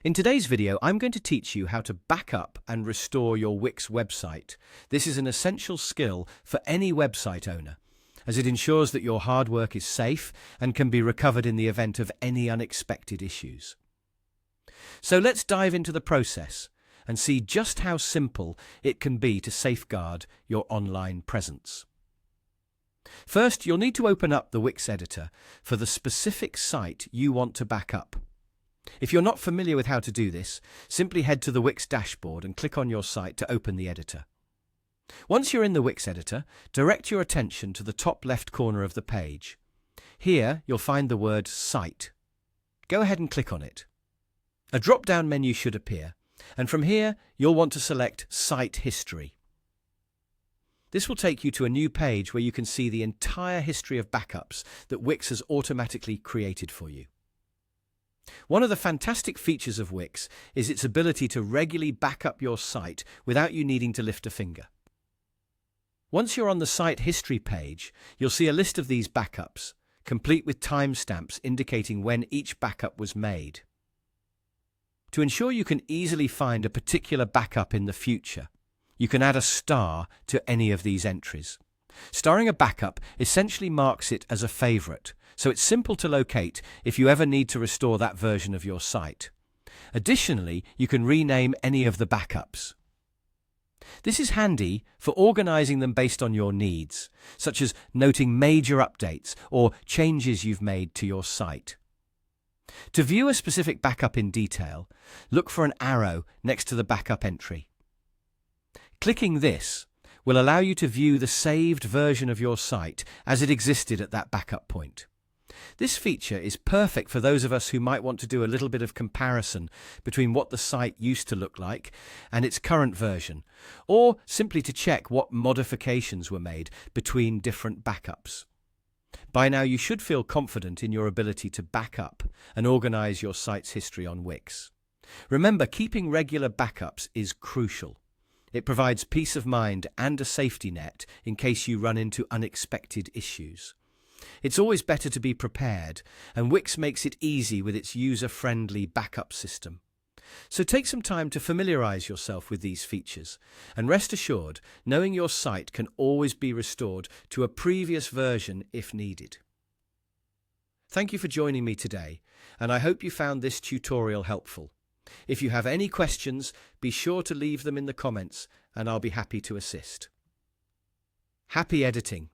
In today's video, I'm going to teach you how to back up and restore your Wix website. This is an essential skill for any website owner, as it ensures that your hard work is safe and can be recovered in the event of any unexpected issues. So let's dive into the process and see just how simple it can be to safeguard your online presence. First, you'll need to open up the Wix editor for the specific site you want to back up. If you're not familiar with how to do this, simply head to the Wix dashboard and click on your site to open the editor. Once you're in the Wix editor, direct your attention to the top left corner of the page. Here, you'll find the word Site. Go ahead and click on it. A drop-down menu should appear, and from here, you'll want to select Site History. This will take you to a new page where you can see the entire history of backups that Wix has automatically created for you. One of the fantastic features of Wix is its ability to regularly back up your site without you needing to lift a finger. Once you're on the site history page, you'll see a list of these backups, complete with timestamps indicating when each backup was made. To ensure you can easily find a particular backup in the future, you can add a star to any of these entries. Starring a backup essentially marks it as a favorite, so it's simple to locate if you ever need to restore that version of your site. Additionally, you can rename any of the backups. This is handy for organizing them based on your needs, such as noting major updates or changes you've made to your site. To view a specific backup in detail, look for an arrow next to the backup entry. Clicking this will allow you to view the saved version of your site as it existed at that backup point. This feature is perfect for those of us who might want to do a little bit of comparison between what the site used to look like and its current version, or simply to check what modifications were made between different backups. By now, you should feel confident in your ability to back up and organize your site's history on Wix. Remember, keeping regular backups is crucial. It provides peace of mind and a safety net in case you run into unexpected issues. It's always better to be prepared, and Wix makes it easy with its user-friendly backup system. So take some time to familiarize yourself with these features, and rest assured, knowing your site can always be restored to a previous version if needed. Thank you for joining me today, and I hope you found this tutorial helpful. If you have any questions, be sure to leave them in the comments, and I'll be happy to assist. Happy editing!